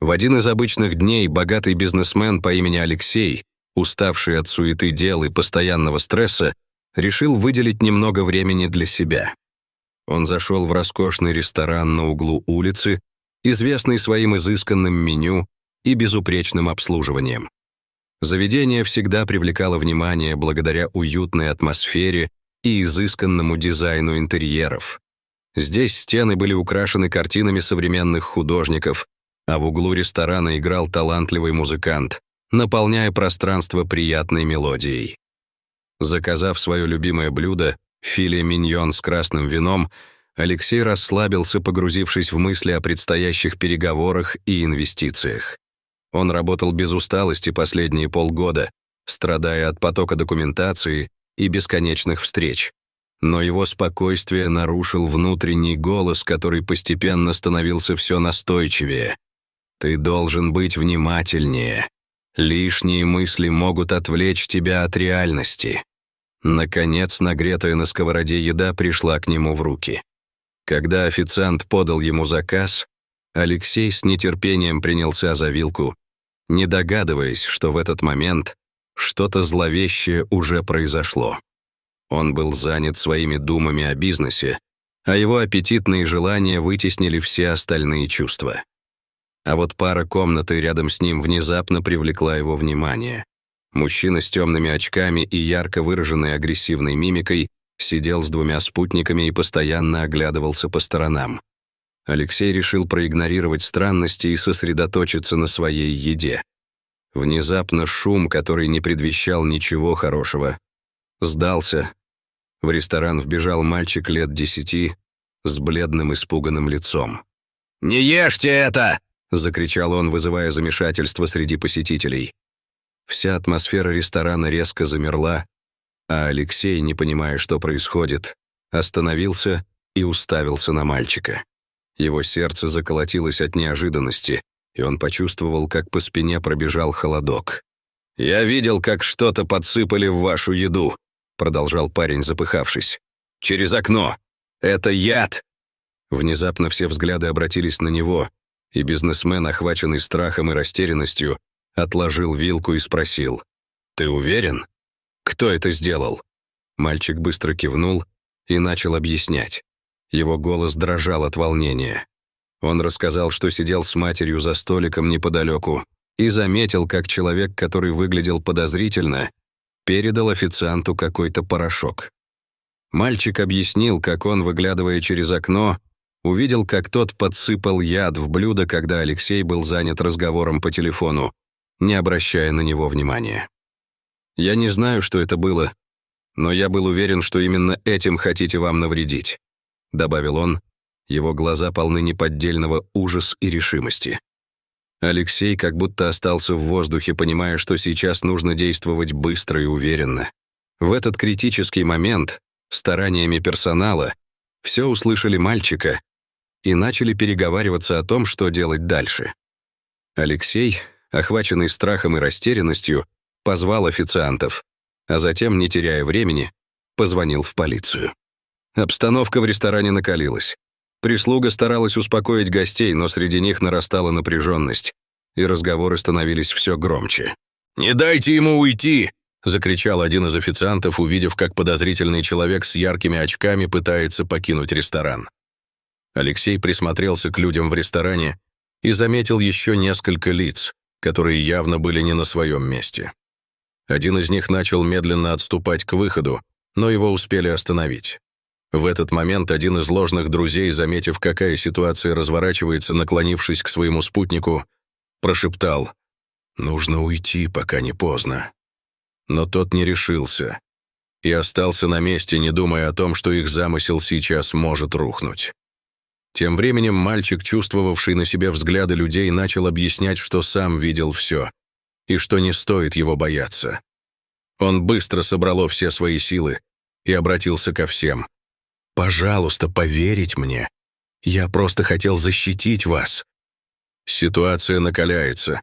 В один из обычных дней богатый бизнесмен по имени Алексей, уставший от суеты дел и постоянного стресса, решил выделить немного времени для себя. Он зашел в роскошный ресторан на углу улицы, известный своим изысканным меню и безупречным обслуживанием. Заведение всегда привлекало внимание благодаря уютной атмосфере и изысканному дизайну интерьеров. Здесь стены были украшены картинами современных художников, а в углу ресторана играл талантливый музыкант, наполняя пространство приятной мелодией. Заказав свое любимое блюдо, филе миньон с красным вином, Алексей расслабился, погрузившись в мысли о предстоящих переговорах и инвестициях. Он работал без усталости последние полгода, страдая от потока документации и бесконечных встреч. Но его спокойствие нарушил внутренний голос, который постепенно становился все настойчивее. «Ты должен быть внимательнее. Лишние мысли могут отвлечь тебя от реальности». Наконец, нагретая на сковороде еда пришла к нему в руки. Когда официант подал ему заказ, Алексей с нетерпением принялся за вилку, не догадываясь, что в этот момент что-то зловещее уже произошло. Он был занят своими думами о бизнесе, а его аппетитные желания вытеснили все остальные чувства. А вот пара комнаты рядом с ним внезапно привлекла его внимание. Мужчина с темными очками и ярко выраженной агрессивной мимикой сидел с двумя спутниками и постоянно оглядывался по сторонам. Алексей решил проигнорировать странности и сосредоточиться на своей еде. Внезапно шум, который не предвещал ничего хорошего, сдался. В ресторан вбежал мальчик лет 10 с бледным испуганным лицом. «Не ешьте это!» — закричал он, вызывая замешательство среди посетителей. Вся атмосфера ресторана резко замерла, а Алексей, не понимая, что происходит, остановился и уставился на мальчика. Его сердце заколотилось от неожиданности, и он почувствовал, как по спине пробежал холодок. «Я видел, как что-то подсыпали в вашу еду», — продолжал парень, запыхавшись. «Через окно! Это яд!» Внезапно все взгляды обратились на него, и бизнесмен, охваченный страхом и растерянностью, отложил вилку и спросил: «Ты уверен? Кто это сделал?» Мальчик быстро кивнул и начал объяснять. Его голос дрожал от волнения. Он рассказал, что сидел с матерью за столиком неподалеку и заметил, как человек, который выглядел подозрительно, передал официанту какой-то порошок. Мальчик объяснил, как он, выглядывая через окно, увидел, как тот подсыпал яд в блюдо, когда Алексей был занят разговором по телефону, не обращая на него внимания. «Я не знаю, что это было, но я был уверен, что именно этим хотите вам навредить», — добавил он. Его глаза полны неподдельного ужаса и решимости. Алексей как будто остался в воздухе, понимая, что сейчас нужно действовать быстро и уверенно. В этот критический момент, стараниями персонала, все услышали мальчика и начали переговариваться о том, что делать дальше. Алексей, охваченный страхом и растерянностью, позвал официантов, а затем, не теряя времени, позвонил в полицию. Обстановка в ресторане накалилась. Прислуга старалась успокоить гостей, но среди них нарастала напряженность, и разговоры становились все громче. «Не дайте ему уйти!» — закричал один из официантов, увидев, как подозрительный человек с яркими очками пытается покинуть ресторан. Алексей присмотрелся к людям в ресторане и заметил еще несколько лиц, которые явно были не на своем месте. Один из них начал медленно отступать к выходу, но его успели остановить. В этот момент один из ложных друзей, заметив, какая ситуация разворачивается, наклонившись к своему спутнику, прошептал: «Нужно уйти, пока не поздно». Но тот не решился и остался на месте, не думая о том, что их замысел сейчас может рухнуть. Тем временем мальчик, чувствовавший на себе взгляды людей, начал объяснять, что сам видел все и что не стоит его бояться. Он быстро собрал все свои силы и обратился ко всем. «Пожалуйста, поверить мне. Я просто хотел защитить вас». Ситуация накаляется.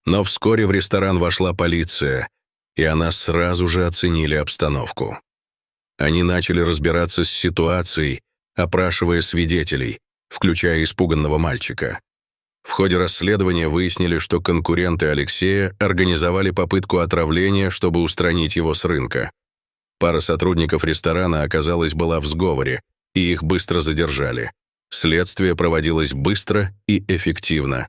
Но вскоре в ресторан вошла полиция, и она сразу же оценили обстановку. Они начали разбираться с ситуацией, опрашивая свидетелей, включая испуганного мальчика. В ходе расследования выяснили, что конкуренты Алексея организовали попытку отравления, чтобы устранить его с рынка. Пара сотрудников ресторана, оказалось, была в сговоре, и их быстро задержали. Следствие проводилось быстро и эффективно.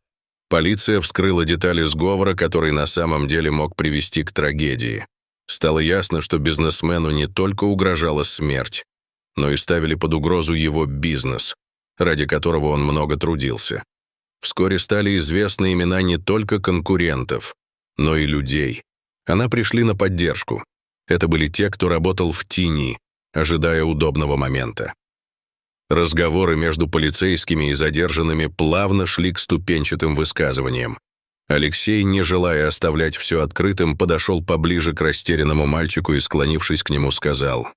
Полиция вскрыла детали сговора, который на самом деле мог привести к трагедии. Стало ясно, что бизнесмену не только угрожала смерть, но и ставили под угрозу его бизнес, ради которого он много трудился. Вскоре стали известны имена не только конкурентов, но и людей. Она пришли на поддержку. Это были те, кто работал в тени, ожидая удобного момента. Разговоры между полицейскими и задержанными плавно шли к ступенчатым высказываниям. Алексей, не желая оставлять все открытым, подошел поближе к растерянному мальчику и, склонившись к нему, сказал: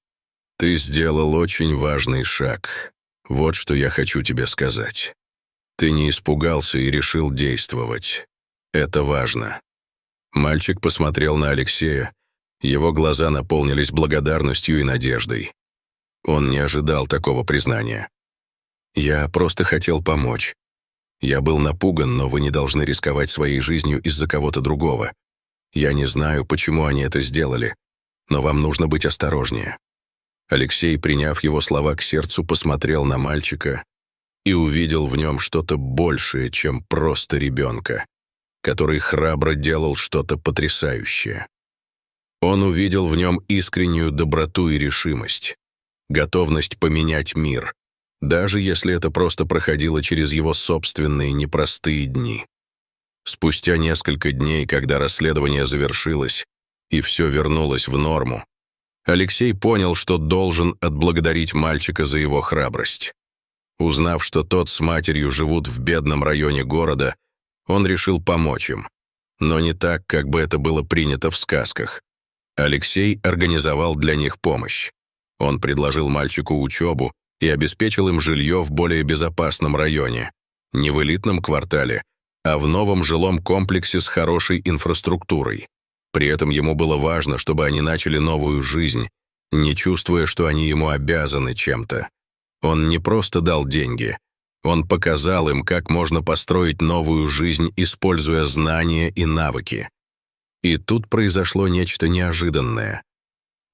«Ты сделал очень важный шаг. Вот что я хочу тебе сказать. Ты не испугался и решил действовать. Это важно». Мальчик посмотрел на Алексея. Его глаза наполнились благодарностью и надеждой. Он не ожидал такого признания. «Я просто хотел помочь. Я был напуган, но вы не должны рисковать своей жизнью из-за кого-то другого. Я не знаю, почему они это сделали, но вам нужно быть осторожнее». Алексей, приняв его слова к сердцу, посмотрел на мальчика и увидел в нем что-то большее, чем просто ребенка, который храбро делал что-то потрясающее. Он увидел в нем искреннюю доброту и решимость, готовность поменять мир, даже если это просто проходило через его собственные непростые дни. Спустя несколько дней, когда расследование завершилось и все вернулось в норму, Алексей понял, что должен отблагодарить мальчика за его храбрость. Узнав, что тот с матерью живут в бедном районе города, он решил помочь им, но не так, как бы это было принято в сказках. Алексей организовал для них помощь. Он предложил мальчику учебу и обеспечил им жилье в более безопасном районе, не в элитном квартале, а в новом жилом комплексе с хорошей инфраструктурой. При этом ему было важно, чтобы они начали новую жизнь, не чувствуя, что они ему обязаны чем-то. Он не просто дал деньги, он показал им, как можно построить новую жизнь, используя знания и навыки. И тут произошло нечто неожиданное.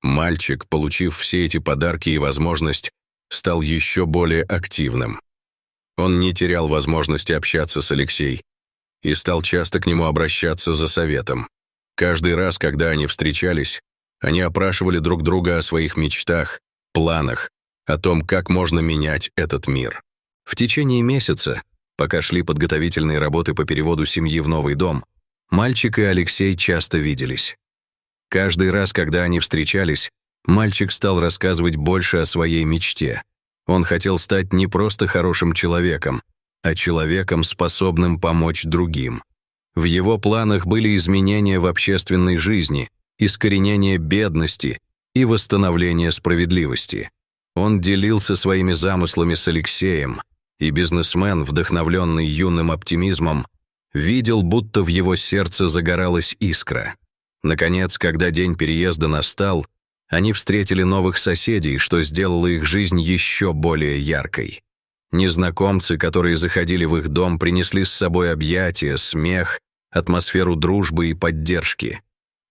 Мальчик, получив все эти подарки и возможность, стал еще более активным. Он не терял возможности общаться с Алексеем и стал часто к нему обращаться за советом. Каждый раз, когда они встречались, они опрашивали друг друга о своих мечтах, планах, о том, как можно менять этот мир. В течение месяца, пока шли подготовительные работы по переводу семьи в новый дом, мальчик и Алексей часто виделись. Каждый раз, когда они встречались, мальчик стал рассказывать больше о своей мечте. Он хотел стать не просто хорошим человеком, а человеком, способным помочь другим. В его планах были изменения в общественной жизни, искоренение бедности и восстановление справедливости. Он делился своими замыслами с Алексеем, и бизнесмен, вдохновленный юным оптимизмом, видел, будто в его сердце загоралась искра. Наконец, когда день переезда настал, они встретили новых соседей, что сделало их жизнь еще более яркой. Незнакомцы, которые заходили в их дом, принесли с собой объятия, смех, атмосферу дружбы и поддержки.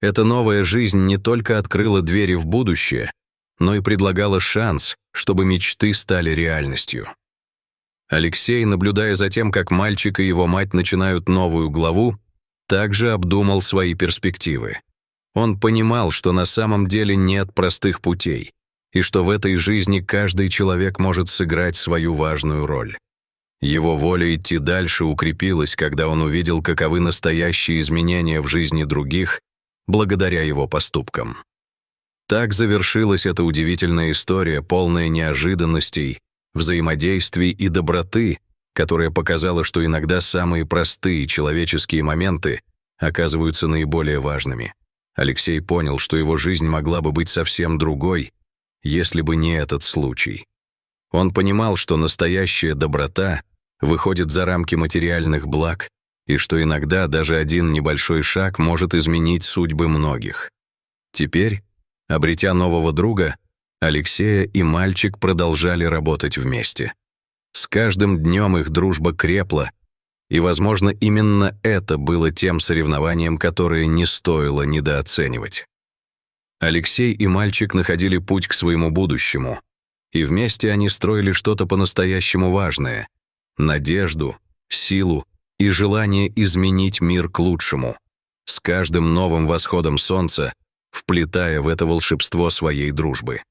Эта новая жизнь не только открыла двери в будущее, но и предлагала шанс, чтобы мечты стали реальностью. Алексей, наблюдая за тем, как мальчик и его мать начинают новую главу, также обдумал свои перспективы. Он понимал, что на самом деле нет простых путей, и что в этой жизни каждый человек может сыграть свою важную роль. Его воля идти дальше укрепилась, когда он увидел, каковы настоящие изменения в жизни других, благодаря его поступкам. Так завершилась эта удивительная история, полная неожиданностей, взаимодействий и доброты, которая показала, что иногда самые простые человеческие моменты оказываются наиболее важными. Алексей понял, что его жизнь могла бы быть совсем другой, если бы не этот случай. Он понимал, что настоящая доброта выходит за рамки материальных благ, и что иногда даже один небольшой шаг может изменить судьбы многих. Теперь, обретя нового друга, Алексея и мальчик продолжали работать вместе. С каждым днем их дружба крепла, И, возможно, именно это было тем соревнованием, которое не стоило недооценивать. Алексей и мальчик находили путь к своему будущему, и вместе они строили что-то по-настоящему важное — надежду, силу и желание изменить мир к лучшему, с каждым новым восходом солнца вплетая в это волшебство своей дружбы.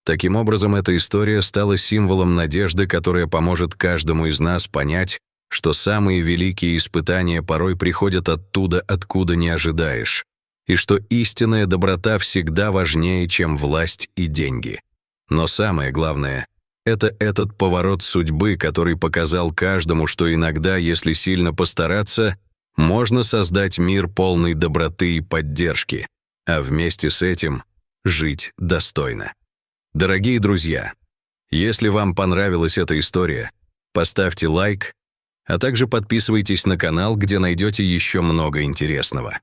Таким образом, эта история стала символом надежды, которая поможет каждому из нас понять, что самые великие испытания порой приходят оттуда, откуда не ожидаешь, и что истинная доброта всегда важнее, чем власть и деньги. Но самое главное — это этот поворот судьбы, который показал каждому, что иногда, если сильно постараться, можно создать мир полный доброты и поддержки, а вместе с этим жить достойно. Дорогие друзья, если вам понравилась эта история, поставьте лайк, а также подписывайтесь на канал, где найдете еще много интересного.